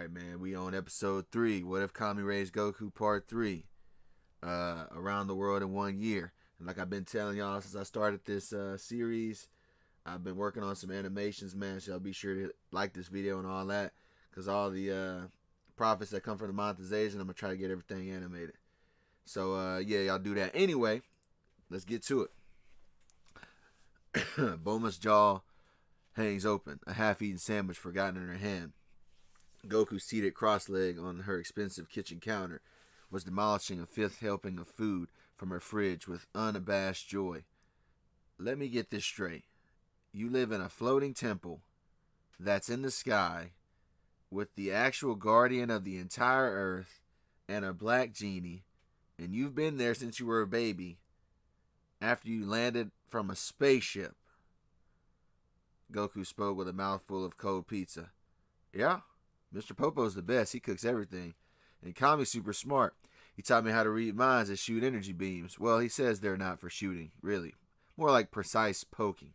Alright, man, we on episode 3. What if Kami raised Goku part 3? Around the world in 1 year. And like I've been telling y'all since I started this series, I've been working on some animations, man. So be sure to like this video and all that. Because all the profits that come from the monetization, I'm going to try to get everything animated. So, yeah, y'all do that. Anyway, let's get to it. Bulma's jaw hangs open, a half-eaten sandwich forgotten in her hand. Goku, seated cross-legged on her expensive kitchen counter, was demolishing a fifth helping of food from her fridge with unabashed joy. Let me get this straight. You live in a floating temple that's in the sky with the actual guardian of the entire earth and a black genie, and you've been there since you were a baby after you landed from a spaceship. Goku spoke with a mouthful of cold pizza. Yeah, Mr. Popo's the best. He cooks everything. And Kami's super smart. He taught me how to read minds and shoot energy beams. Well, he says they're not for shooting, really. More like precise poking.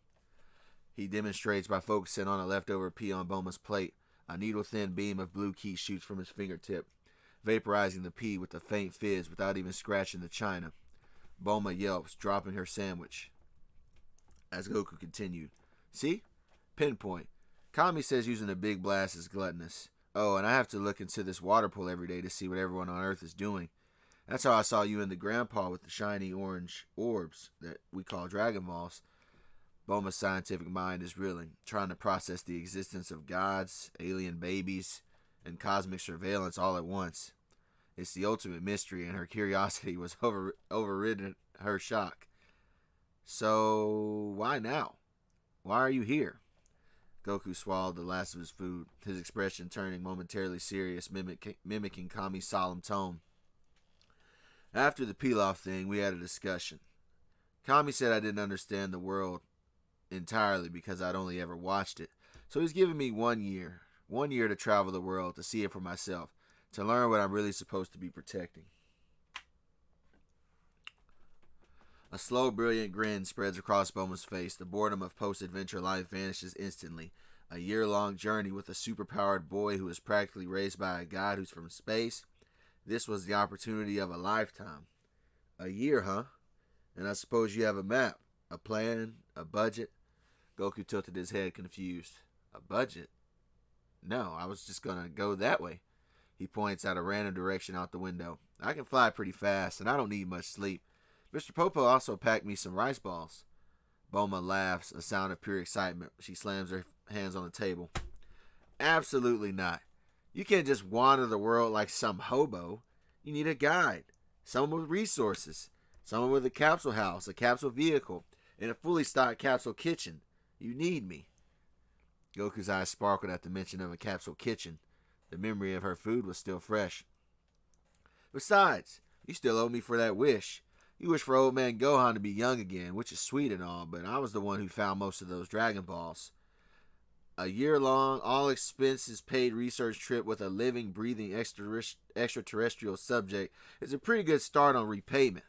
He demonstrates by focusing on a leftover pea on Bulma's plate. A needle-thin beam of blue ki shoots from his fingertip, vaporizing the pea with a faint fizz without even scratching the china. Bulma yelps, dropping her sandwich. As Goku continued, see? Pinpoint. Kami says using a big blast is gluttonous. Oh, and I have to look into this water pool every day to see what everyone on Earth is doing. That's how I saw you and the grandpa with the shiny orange orbs that we call Dragon Balls. Bulma's scientific mind is reeling, trying to process the existence of gods, alien babies, and cosmic surveillance all at once. It's the ultimate mystery, and her curiosity was overridden her shock. So, why now? Why are you here? Goku swallowed the last of his food, his expression turning momentarily serious, mimicking Kami's solemn tone. After the Pilaf thing, we had a discussion. Kami said I didn't understand the world entirely because I'd only ever watched it. So he's giving me 1 year. 1 year to travel the world, to see it for myself, to learn what I'm really supposed to be protecting. A slow, brilliant grin spreads across Bulma's face. The boredom of post-adventure life vanishes instantly. A year-long journey with a superpowered boy who is practically raised by a god who's from space. This was the opportunity of a lifetime. A year, huh? And I suppose you have a map, a plan, a budget? Goku tilted his head, confused. A budget? No, I was just gonna go that way. He points at a random direction out the window. I can fly pretty fast, and I don't need much sleep. Mr. Popo also packed me some rice balls. Bulma laughs, a sound of pure excitement. She slams her hands on the table. Absolutely not. You can't just wander the world like some hobo. You need a guide, someone with resources, someone with a capsule house, a capsule vehicle, and a fully stocked capsule kitchen. You need me. Goku's eyes sparkled at the mention of a capsule kitchen. The memory of her food was still fresh. Besides, you still owe me for that wish. You wish for old man Gohan to be young again, which is sweet and all, but I was the one who found most of those Dragon Balls. A year-long, all-expenses-paid research trip with a living, breathing extraterrestrial subject is a pretty good start on repayment.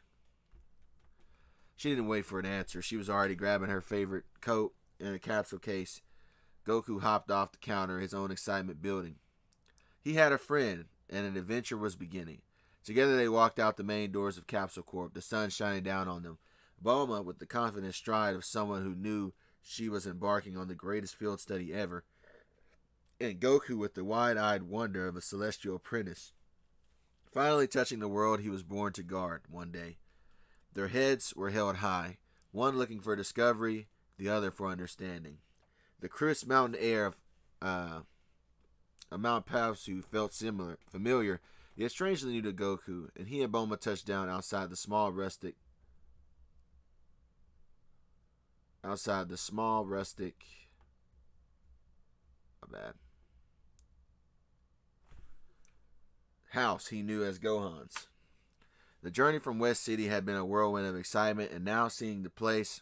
She didn't wait for an answer. She was already grabbing her favorite coat and a capsule case. Goku hopped off the counter, his own excitement building. He had a friend, and an adventure was beginning. Together they walked out the main doors of Capsule Corp, the sun shining down on them. Bulma, with the confident stride of someone who knew she was embarking on the greatest field study ever, and Goku with the wide-eyed wonder of a celestial apprentice, finally touching the world he was born to guard one day. Their heads were held high, one looking for discovery, the other for understanding. The crisp mountain air of Mount Paosu felt familiar, yet strangely new to Goku, and he and Bulma touched down outside the small rustic house he knew as Gohan's. The journey from West City had been a whirlwind of excitement, and now seeing the place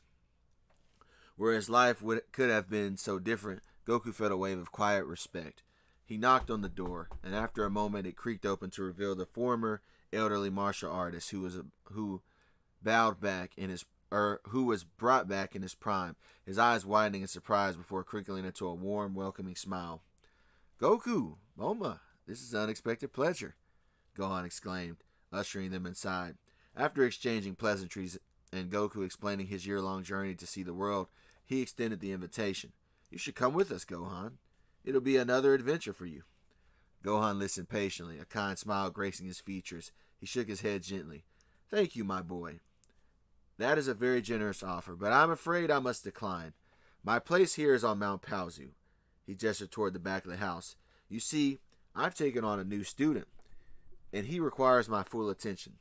where his life could have been so different, Goku felt a wave of quiet respect. He knocked on the door, and after a moment it creaked open to reveal the former elderly martial artist who was bowed back in his who was brought back in his prime, his eyes widening in surprise before crinkling into a warm, welcoming smile. Goku, Bulma, This is an unexpected pleasure, Gohan exclaimed, ushering them inside. After exchanging pleasantries and Goku explaining his year-long journey to see the world, he extended the invitation. You should come with us, Gohan. It'll be another adventure for you. Gohan listened patiently, a kind smile gracing his features. He shook his head gently. Thank you, my boy. That is a very generous offer, but I'm afraid I must decline. My place here is on Mount Paozu. He gestured toward the back of the house. You see, I've taken on a new student, and he requires my full attention.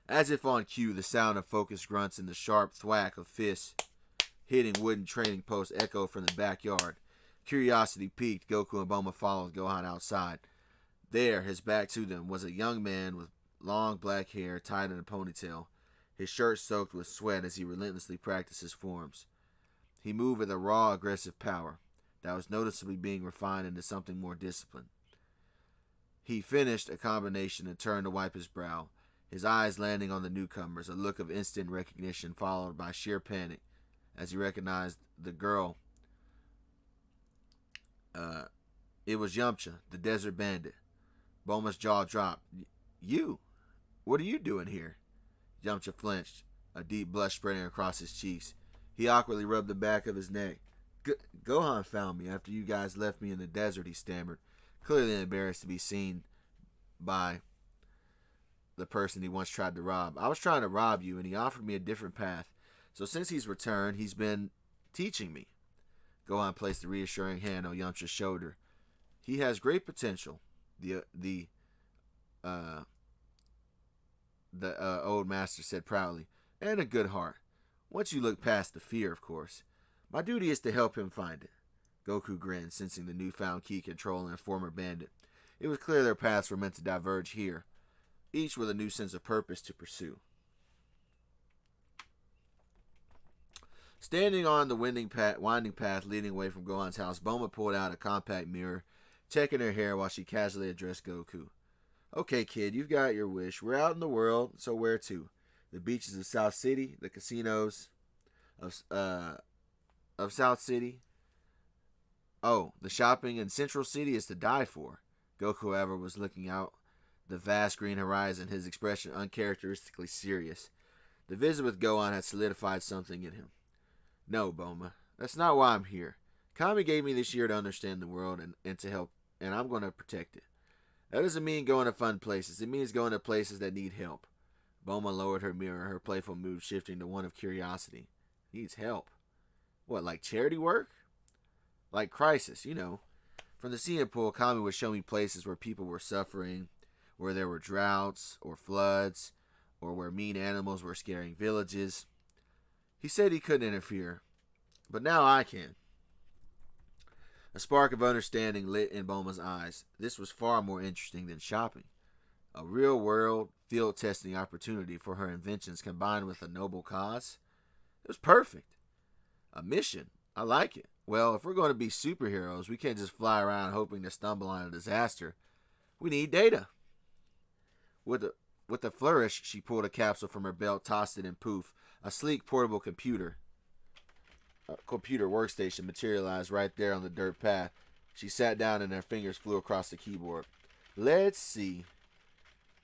As if on cue, the sound of focused grunts and the sharp thwack of fists hitting wooden training posts echoed from the backyard. Curiosity piqued, Goku and Bulma followed Gohan outside. There, his back to them, was a young man with long black hair tied in a ponytail, his shirt soaked with sweat as he relentlessly practiced his forms. He moved with a raw, aggressive power that was noticeably being refined into something more disciplined. He finished a combination and turned to wipe his brow, his eyes landing on the newcomers, a look of instant recognition followed by sheer panic as he recognized the girl. It was Yamcha, the desert bandit. Bulma's jaw dropped. You? What are you doing here? Yamcha flinched, a deep blush spreading across his cheeks. He awkwardly rubbed the back of his neck. Gohan found me after you guys left me in the desert, he stammered, clearly embarrassed to be seen by the person he once tried to rob. I was trying to rob you, and he offered me a different path. So since he's returned, he's been teaching me. Gohan placed a reassuring hand on Yamcha's shoulder. He has great potential, the old master said proudly, and a good heart. Once you look past the fear, of course. My duty is to help him find it. Goku grinned, sensing the newfound key control in a former bandit. It was clear their paths were meant to diverge here, each with a new sense of purpose to pursue. Standing on the winding path leading away from Gohan's house, Bulma pulled out a compact mirror, checking her hair while she casually addressed Goku. Okay, kid, you've got your wish. We're out in the world, so where to? The beaches of South City, the casinos of South City. Oh, the shopping in Central City is to die for. Goku, however, was looking out the vast green horizon, his expression uncharacteristically serious. The visit with Gohan had solidified something in him. No, Bulma, that's not why I'm here. Kami gave me this year to understand the world and to help, and I'm going to protect it. That doesn't mean going to fun places. It means going to places that need help. Bulma lowered her mirror, her playful mood shifting to one of curiosity. Needs help? What, like charity work? Like Crisis, you know. From the sea pool, Kami would show me places where people were suffering, where there were droughts or floods, or where mean animals were scaring villages. He said he couldn't interfere, but now I can. A spark of understanding lit in Bulma's eyes. This was far more interesting than shopping. A real-world, field-testing opportunity for her inventions combined with a noble cause. It was perfect. A mission. I like it. Well, if we're going to be superheroes, we can't just fly around hoping to stumble on a disaster. We need data. With a flourish, she pulled a capsule from her belt, tossed it, and poof, a sleek portable computer workstation materialized right there on the dirt path. She sat down and her fingers flew across the keyboard. Let's see.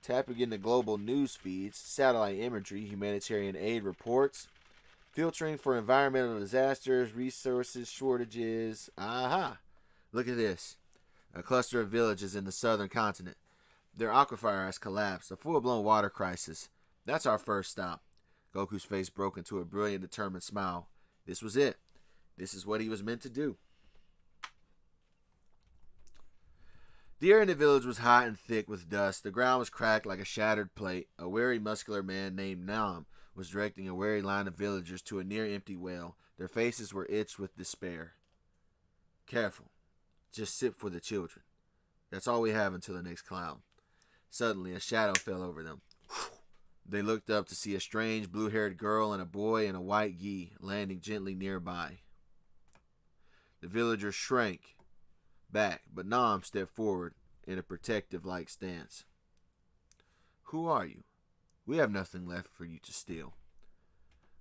Tapping into global news feeds, satellite imagery, humanitarian aid reports, filtering for environmental disasters, resources shortages. Aha! Look at this. A cluster of villages in the southern continent. Their aquifer has collapsed. A full-blown water crisis. That's our first stop. Goku's face broke into a brilliant, determined smile. This was it. This is what he was meant to do. The air in the village was hot and thick with dust. The ground was cracked like a shattered plate. A weary, muscular man named Nam was directing a weary line of villagers to a near-empty well. Their faces were itched with despair. Careful. Just sip for the children. That's all we have until the next cloud. Suddenly, a shadow fell over them. They looked up to see a strange blue-haired girl and a boy in a white gi landing gently nearby. The villagers shrank back, but Nam stepped forward in a protective-like stance. Who are you? We have nothing left for you to steal.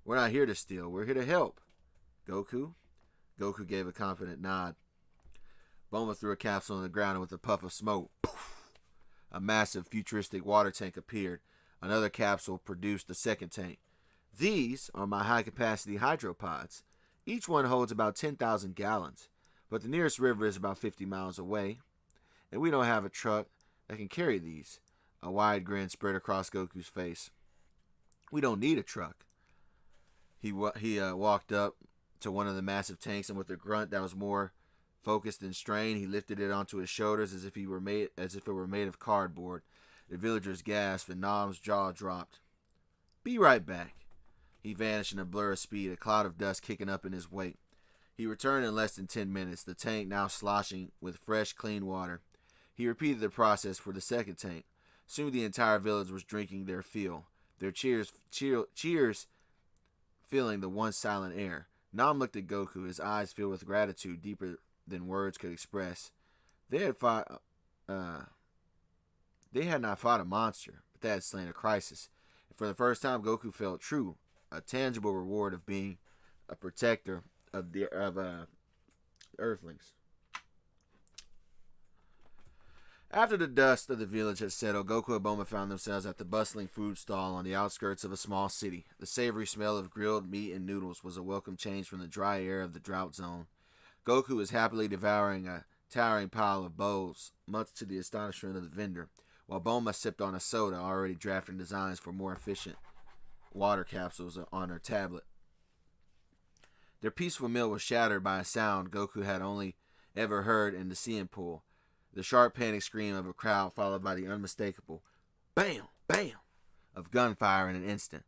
We're not here to steal. We're here to help. Goku? Goku gave a confident nod. Bulma threw a capsule on the ground, and with a puff of smoke, a massive futuristic water tank appeared. Another capsule produced a second tank. These are my high-capacity hydropods. Each one holds about 10,000 gallons, but the nearest river is about 50 miles away, and we don't have a truck that can carry these. A wide grin spread across Goku's face. We don't need a truck. He walked up to one of the massive tanks, and with a grunt that was more focused and strained, he lifted it onto his shoulders as if it were made of cardboard. The villagers gasped, and Nam's jaw dropped. Be right back. He vanished in a blur of speed, a cloud of dust kicking up in his wake. He returned in less than 10 minutes, the tank now sloshing with fresh, clean water. He repeated the process for the second tank. Soon the entire village was drinking their fill, their cheers filling the once silent air. Nam looked at Goku, his eyes filled with gratitude deeper than words could express. They had not fought a monster, but they had slain a crisis. And for the first time, Goku felt true, a tangible reward of being a protector of Earthlings. After the dust of the village had settled, Goku and Bulma found themselves at the bustling food stall on the outskirts of a small city. The savory smell of grilled meat and noodles was a welcome change from the dry air of the drought zone. Goku was happily devouring a towering pile of bowls, much to the astonishment of the vendor, while Bulma sipped on a soda, already drafting designs for more efficient water capsules on her tablet. Their peaceful meal was shattered by a sound Goku had only ever heard in the Saiyan pool. The sharp panic scream of a crowd followed by the unmistakable bam, bam of gunfire in an instant.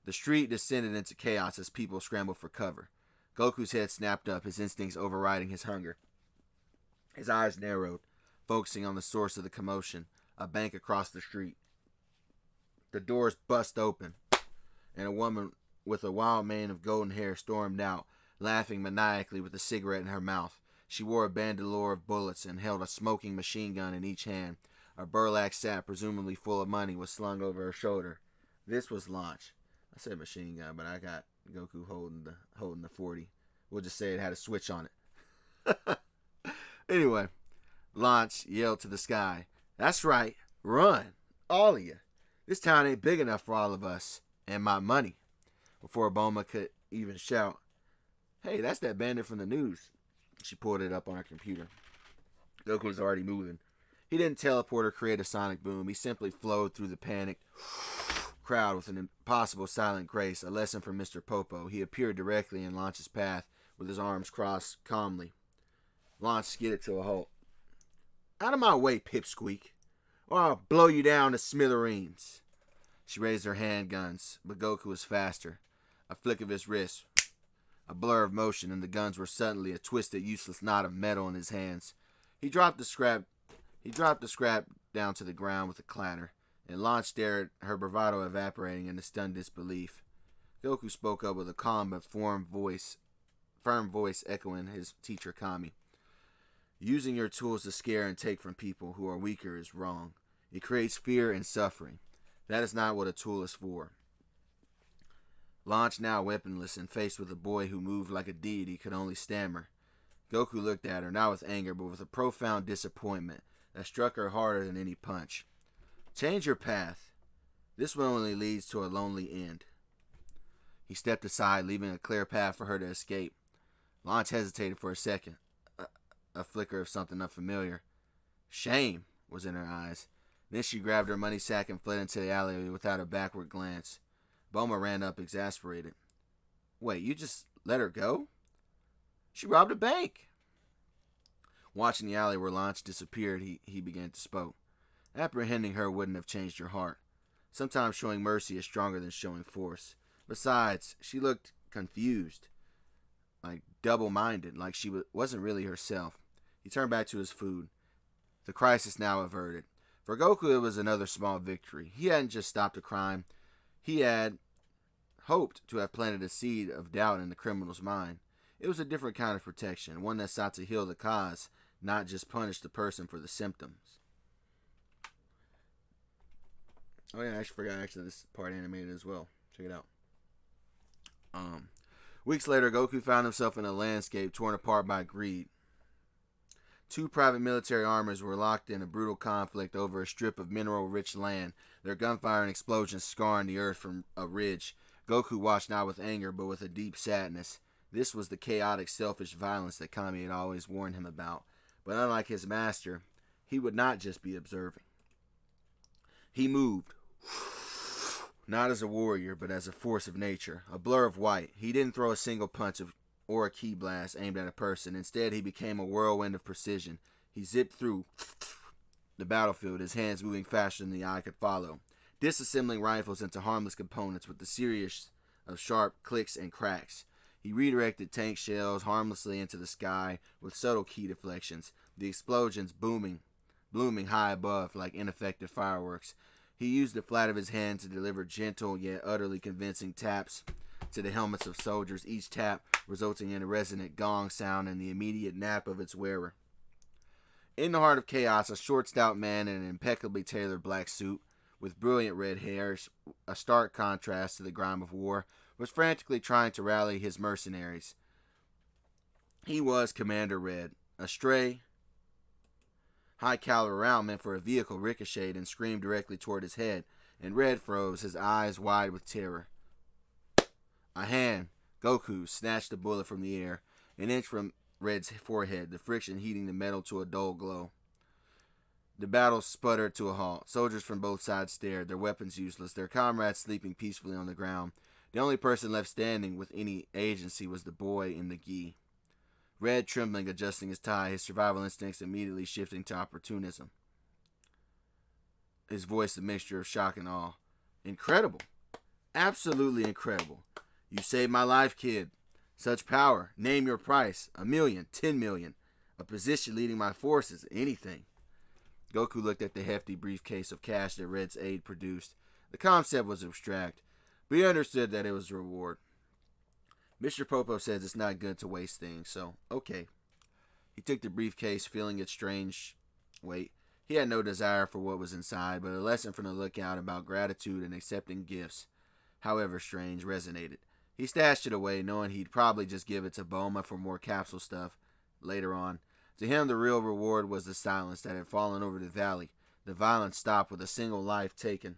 The street descended into chaos as people scrambled for cover. Goku's head snapped up, his instincts overriding his hunger. His eyes narrowed, focusing on the source of the commotion, a bank across the street. The doors bust open, and a woman with a wild mane of golden hair stormed out, laughing maniacally with a cigarette in her mouth. She wore a bandolier of bullets and held a smoking machine gun in each hand. A burlap sack, presumably full of money, was slung over her shoulder. This was Launch. I said machine gun, but I got Goku holding the 40. We'll just say it had a switch on it. Anyway, Launch yelled to the sky, "That's right, run, all of you. This town ain't big enough for all of us and my money." Before Bulma could even shout, "Hey, that's that bandit from the news." She pulled it up on her computer. Goku was already moving. He didn't teleport or create a sonic boom. He simply flowed through the panicked crowd with an impossible silent grace, a lesson from Mr. Popo. He appeared directly in Launch's path with his arms crossed calmly. Launch skidded to a halt. "Out of my way, pipsqueak, or I'll blow you down to smithereens." She raised her handguns, but Goku was faster. A flick of his wrist, a blur of motion, and the guns were suddenly a twisted, useless knot of metal in his hands. He dropped the scrap down to the ground with a clatter, and Launch stared, her bravado evaporating in a stunned disbelief. Goku spoke up with a calm but firm voice echoing his teacher Kami. "Using your tools to scare and take from people who are weaker is wrong. It creates fear and suffering. That is not what a tool is for." Launch, now weaponless and faced with a boy who moved like a deity, could only stammer. Goku looked at her, not with anger, but with a profound disappointment that struck her harder than any punch. "Change your path. This one only leads to a lonely end." He stepped aside, leaving a clear path for her to escape. Launch hesitated for a second, a flicker of something unfamiliar. Shame was in her eyes. Then she grabbed her money sack and fled into the alleyway without a backward glance. Bulma ran up, exasperated. "Wait, you just let her go? She robbed a bank." Watching the alley where Launch disappeared, he began to spoke. Apprehending her wouldn't have changed her heart. Sometimes showing mercy is stronger than showing force. Besides, she looked confused, like double-minded, like she wasn't really herself. He turned back to his food. The crisis now averted. For Goku, it was another small victory. He hadn't just stopped a crime. He had hoped to have planted a seed of doubt in the criminal's mind. It was a different kind of protection, one that sought to heal the cause, not just punish the person for the symptoms. Oh yeah, I forgot this part animated as well. Check it out. Weeks later, Goku found himself in a landscape torn apart by greed. Two private military armies were locked in a brutal conflict over a strip of mineral-rich land, their gunfire and explosions scarring the earth from a ridge. Goku watched not with anger, but with a deep sadness. This was the chaotic, selfish violence that Kami had always warned him about. But unlike his master, he would not just be observing. He moved, not as a warrior, but as a force of nature, a blur of white. He didn't throw a single punch or a ki blast aimed at a person. Instead, he became a whirlwind of precision. He zipped through the battlefield, his hands moving faster than the eye could follow, disassembling rifles into harmless components with the series of sharp clicks and cracks. He redirected tank shells harmlessly into the sky with subtle ki deflections, the explosions blooming high above like ineffective fireworks. He used the flat of his hand to deliver gentle yet utterly convincing taps to the helmets of soldiers, each tap resulting in a resonant gong sound and the immediate nap of its wearer. In the heart of chaos, a short, stout man in an impeccably tailored black suit, with brilliant red hair, a stark contrast to the grime of war, was frantically trying to rally his mercenaries. He was Commander Red. A stray, high-caliber round meant for a vehicle ricocheted and screamed directly toward his head, and Red froze, his eyes wide with terror. A hand, Goku, snatched the bullet from the air, an inch from Red's forehead, the friction heating the metal to a dull glow. The battle sputtered to a halt. Soldiers from both sides stared, their weapons useless, their comrades sleeping peacefully on the ground. The only person left standing with any agency was the boy in the gi. Red, trembling, adjusting his tie, his survival instincts immediately shifting to opportunism. His voice a mixture of shock and awe. Incredible. Absolutely incredible. You saved my life, kid. Such power. Name your price. 1 million, 10 million. A position leading my forces. Anything. Goku looked at the hefty briefcase of cash that Red's aide produced. The concept was abstract, but he understood that it was a reward. Mr. Popo says it's not good to waste things, so okay. He took the briefcase, feeling its strange weight. He had no desire for what was inside, but a lesson from the lookout about gratitude and accepting gifts, however strange, resonated. He stashed it away, knowing he'd probably just give it to Bulma for more capsule stuff later on. To him, the real reward was the silence that had fallen over the valley. The violence stopped with a single life taken.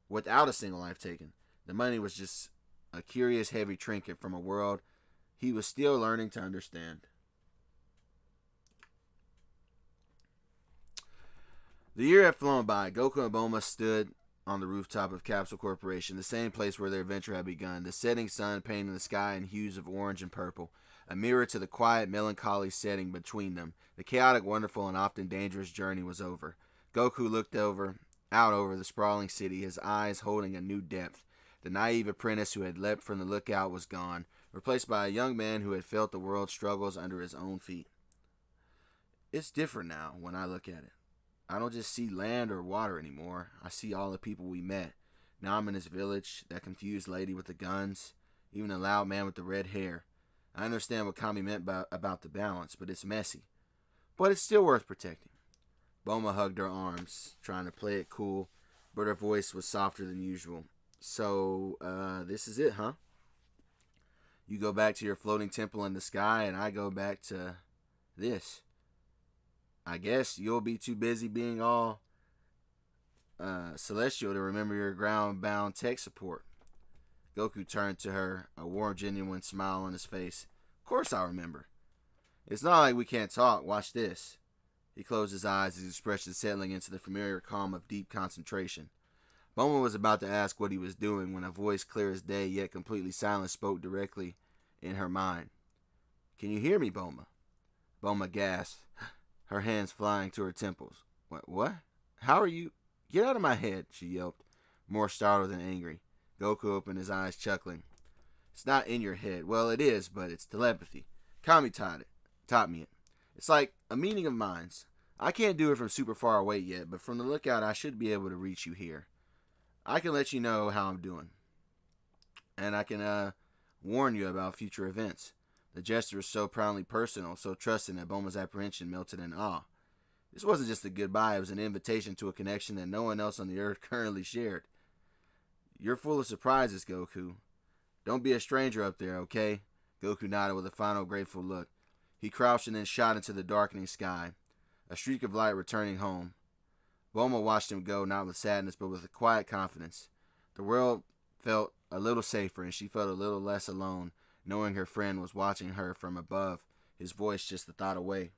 Without a single life taken. The money was just a curious, heavy trinket from a world he was still learning to understand. The year had flown by. Goku and Bulma stood on the rooftop of Capsule Corporation, the same place where their adventure had begun. The setting sun painting the sky in hues of orange and purple, a mirror to the quiet, melancholy setting between them. The chaotic, wonderful, and often dangerous journey was over. Goku looked out over the sprawling city, his eyes holding a new depth. The naive apprentice who had leapt from the lookout was gone, replaced by a young man who had felt the world's struggles under his own feet. It's different now when I look at it. I don't just see land or water anymore. I see all the people we met. Now I'm in this village, that confused lady with the guns, even the loud man with the red hair. I understand what Kami meant about the balance, but it's messy. But it's still worth protecting. Bulma hugged her arms, trying to play it cool, but her voice was softer than usual. So, this is it, huh? You go back to your floating temple in the sky, and I go back to this. I guess you'll be too busy being all celestial to remember your ground-bound tech support. Goku turned to her, a warm, genuine smile on his face. Of course I'll remember. It's not like we can't talk. Watch this. He closed his eyes, his expression settling into the familiar calm of deep concentration. Bulma was about to ask what he was doing when a voice clear as day, yet completely silent, spoke directly in her mind. Can you hear me, Bulma? Bulma gasped, her hands flying to her temples. What? How are you? Get out of my head, she yelped, more startled than angry. Goku opened his eyes, chuckling. It's not in your head. Well, it is, but it's telepathy. Kami taught me it. It's like a meeting of minds. I can't do it from super far away yet, but from the lookout I should be able to reach you here. I can let you know how I'm doing. And I can warn you about future events. The gesture was so proudly personal, so trusting that Bulma's apprehension melted in awe. This wasn't just a goodbye, it was an invitation to a connection that no one else on the earth currently shared. You're full of surprises, Goku. Don't be a stranger up there, okay? Goku nodded with a final grateful look. He crouched and then shot into the darkening sky, a streak of light returning home. Bulma watched him go, not with sadness, but with a quiet confidence. The world felt a little safer, and she felt a little less alone, knowing her friend was watching her from above, his voice just a thought away.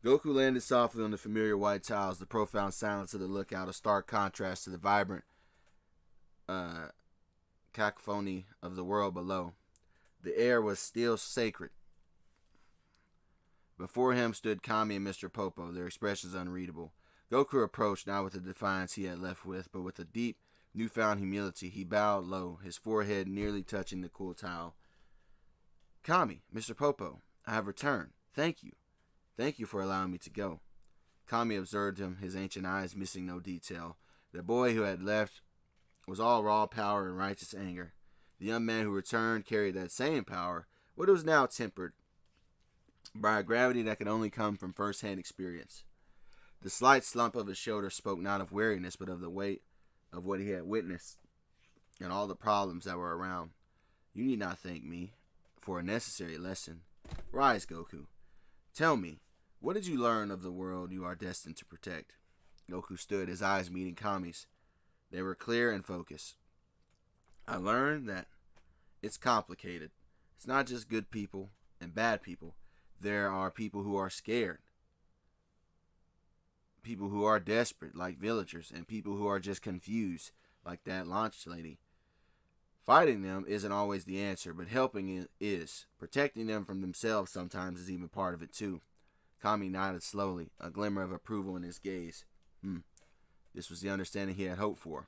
Goku landed softly on the familiar white tiles, the profound silence of the lookout, a stark contrast to the vibrant cacophony of the world below. The air was still sacred. Before him stood Kami and Mr. Popo, their expressions unreadable. Goku approached, not with the defiance he had left with, but with a deep, newfound humility. He bowed low, his forehead nearly touching the cool tile. Kami, Mr. Popo, I have returned. Thank you. Thank you for allowing me to go. Kami observed him, his ancient eyes missing no detail. The boy who had left was all raw power and righteous anger. The young man who returned carried that same power, but it was now tempered by a gravity that could only come from first-hand experience. The slight slump of his shoulder spoke not of weariness, but of the weight of what he had witnessed and all the problems that were around. You need not thank me for a necessary lesson. Rise, Goku. Tell me, what did you learn of the world you are destined to protect? Goku stood, his eyes meeting Kami's. They were clear and focused. I learned that it's complicated. It's not just good people and bad people. There are people who are scared. People who are desperate, like villagers, and people who are just confused, like that launch lady. Fighting them isn't always the answer, but helping is. Protecting them from themselves sometimes is even part of it too. Kami nodded slowly, a glimmer of approval in his gaze. This was the understanding he had hoped for.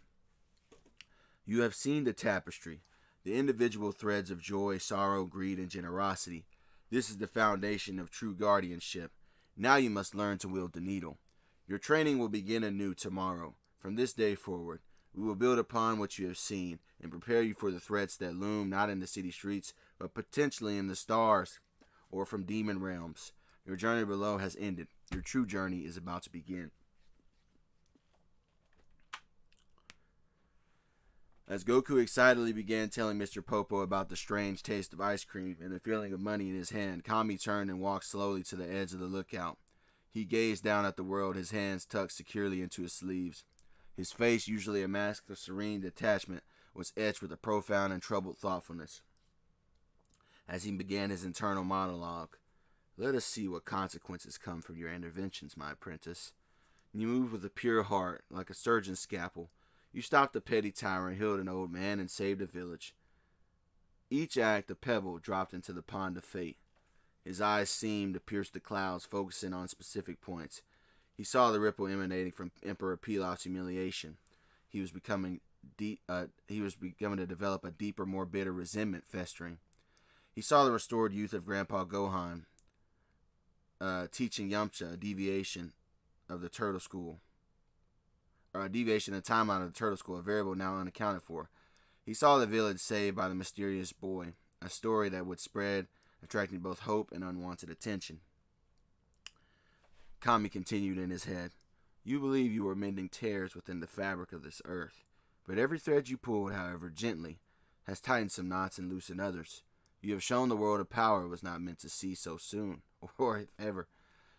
You have seen the tapestry, the individual threads of joy, sorrow, greed, and generosity. This is the foundation of true guardianship. Now you must learn to wield the needle. Your training will begin anew tomorrow. From this day forward, we will build upon what you have seen and prepare you for the threats that loom not in the city streets, but potentially in the stars or from demon realms. Your journey below has ended. Your true journey is about to begin. As Goku excitedly began telling Mr. Popo about the strange taste of ice cream and the feeling of money in his hand, Kami turned and walked slowly to the edge of the lookout. He gazed down at the world, his hands tucked securely into his sleeves. His face, usually a mask of serene detachment, was etched with a profound and troubled thoughtfulness. As he began his internal monologue, let us see what consequences come from your interventions, my apprentice. You moved with a pure heart, like a surgeon's scalpel. You stopped a petty tyrant, healed an old man, and saved a village. Each act a pebble dropped into the pond of fate. His eyes seemed to pierce the clouds, focusing on specific points. He saw the ripple emanating from Emperor Pilaf's humiliation. He was becoming to develop a deeper, more bitter resentment festering. He saw the restored youth of Grandpa Gohan teaching Yamcha a deviation of the Turtle School. A deviation in the timeline of the Turtle School, a variable now unaccounted for. He saw the village saved by the mysterious boy, a story that would spread, attracting both hope and unwanted attention. Kami continued in his head. You believe you are mending tears within the fabric of this earth, but every thread you pulled, however gently, has tightened some knots and loosened others. You have shown the world a power it was not meant to see so soon, or if ever.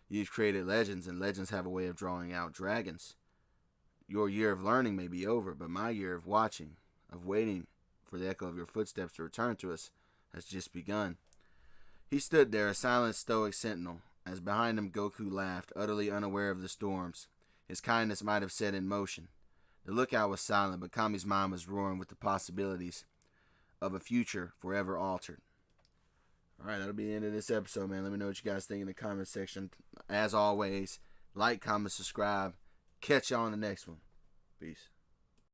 You've created legends, and legends have a way of drawing out dragons. Your year of learning may be over, but my year of watching, of waiting for the echo of your footsteps to return to us, has just begun. He stood there, a silent, stoic sentinel, as behind him Goku laughed, utterly unaware of the storms his kindness might have set in motion. The lookout was silent, but Kami's mind was roaring with the possibilities of a future forever altered. Alright, that'll be the end of this episode, man. Let me know what you guys think in the comment section. As always, like, comment, subscribe. Catch you on the next one. Peace.